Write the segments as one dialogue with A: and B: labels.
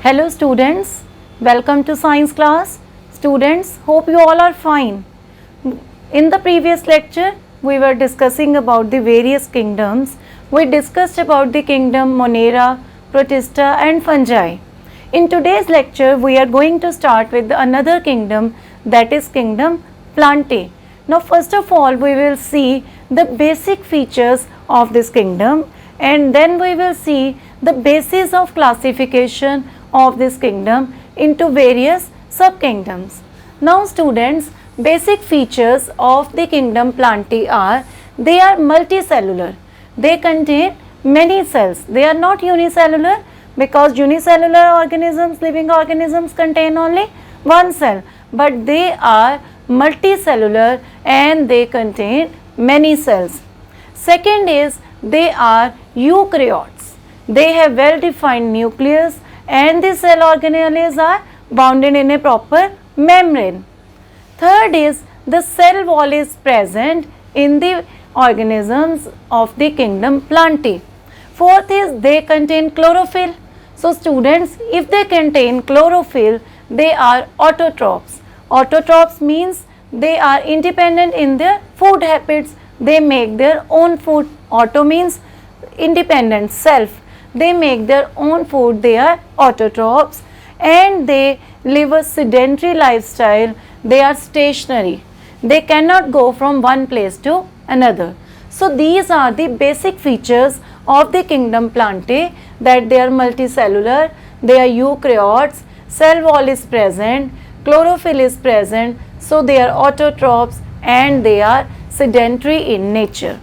A: Hello students, welcome to science class. Students, hope you all are fine. In the previous lecture, we were discussing about the various kingdoms. We discussed about the kingdom Monera, Protista and fungi. In today's lecture, we are going to start with another kingdom, that is kingdom Plantae. Now first of all, we will see the basic features of this kingdom, and then we will see the basis of classification of this kingdom into various sub-kingdoms. Now students, basic features of the kingdom Plantae are, they are multicellular. They contain many cells. They are not unicellular, because unicellular organisms, living organisms contain only one cell, but they are multicellular and they contain many cells. Second is, they are eukaryotes. They have well defined nucleus and the cell organelles are bounded in a proper membrane. Third is, the cell wall is present in the organisms of the kingdom Plantae. Fourth is, they contain chlorophyll. So students, if they contain chlorophyll, they are autotrophs. Autotrophs means they are independent in their food habits. They make their own food. Auto means independent, self. They make their own food. They are autotrophs and they live a sedentary lifestyle. They are stationary. They cannot go from one place to another. So these are the basic features of the kingdom Plantae, that they are multicellular, they are eukaryotes, cell wall is present, chlorophyll is present, so they are autotrophs and they are sedentary in nature.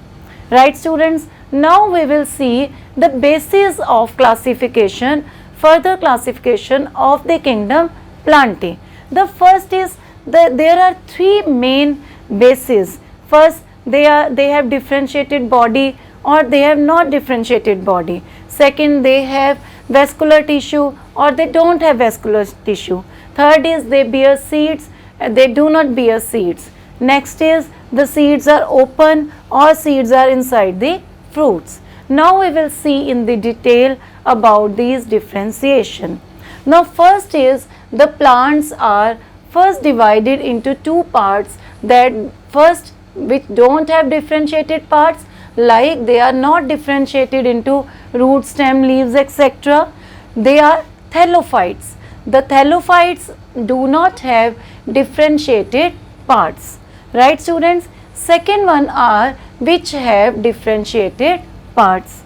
A: Right students? Now we will see the basis of classification, further classification of the kingdom Plantae. The first is there are three main bases. First, they have differentiated body or they have not differentiated body. Second, they have vascular tissue or they don't have vascular tissue. Third is, they bear seeds, they do not bear seeds. Next is, the seeds are open or seeds are inside the fruits. Now we will see in the detail about these differentiation. Now first is, the plants are first divided into two parts, that first which don't have differentiated parts, like they are not differentiated into root, stem, leaves, etc. They are thallophytes. The thallophytes do not have differentiated parts. Right students? Second one are which have differentiated parts.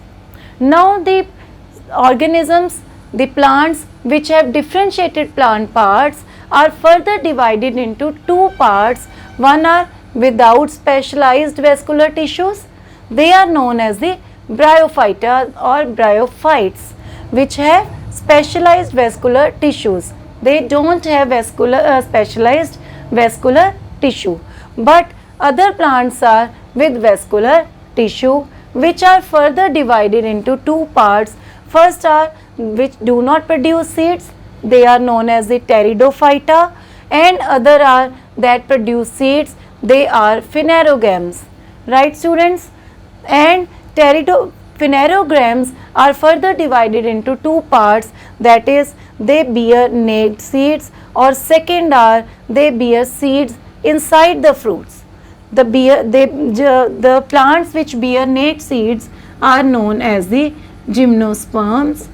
A: Now the organisms, the plants which have differentiated plant parts are further divided into two parts. One are without specialized vascular tissues. They are known as the bryophyta or bryophytes, which have specialized vascular tissues. They don't have specialized vascular tissue, but other plants are with vascular tissue, which are further divided into two parts. First are which do not produce seeds. They are known as the pteridophyta, and other are that produce seeds. They are phanerogams. Right students? And phanerogams are further divided into two parts, that is, they bear naked seeds, or second are they bear seeds inside the fruits. The plants which bear naked seeds are known as the gymnosperms,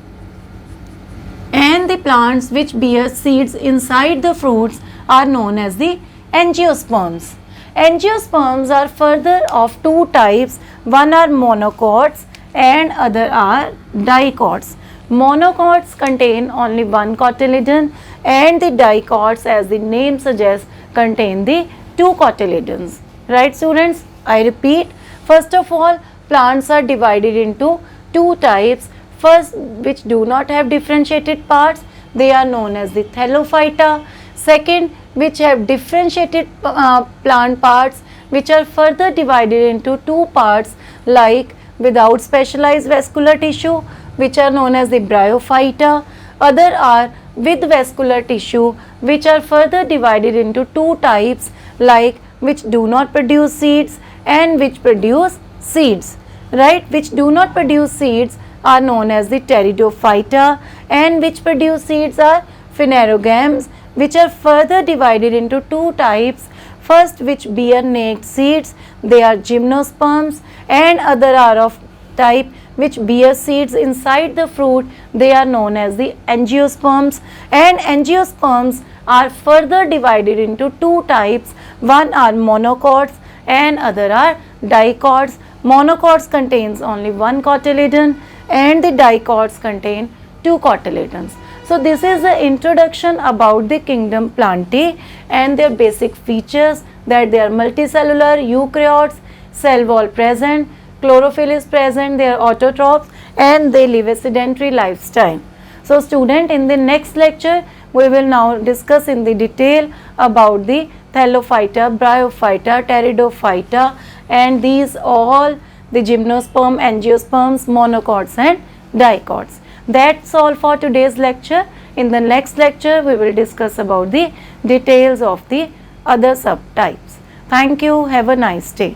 A: and the plants which bear seeds inside the fruits are known as the angiosperms. Angiosperms are further of two types. One are monocots and other are dicots. Monocots contain only one cotyledon, and the dicots, as the name suggests, contain the two cotyledons. Right students? I repeat, first of all, plants are divided into two types. First, which do not have differentiated parts, they are known as the thallophyta. Second, which have differentiated plant parts, which are further divided into two parts, like without specialized vascular tissue, which are known as the bryophyta. Other are with vascular tissue, which are further divided into two types, like which do not produce seeds and which produce seeds. Right? Which do not produce seeds are known as the Pteridophyta, and which produce seeds are phanerogams, which are further divided into two types. First, which bear naked seeds, they are gymnosperms, and other are of type which bear seeds inside the fruit, they are known as the angiosperms. And angiosperms are further divided into two types. One are monocots and other are dicots. Monocots contains only one cotyledon and the dicots contain two cotyledons. So this is the introduction about the kingdom Plantae and their basic features, that they are multicellular eukaryotes, cell wall present, chlorophyll is present, they are autotrophs and they live a sedentary lifestyle. So student, in the next lecture we will now discuss in the detail about the Thallophyta, Bryophyta, Pteridophyta, and these all the gymnosperm, angiosperms, monocots and dicots. That's all for today's lecture. In the next lecture we will discuss about the details of the other subtypes. Thank you. Have a nice day.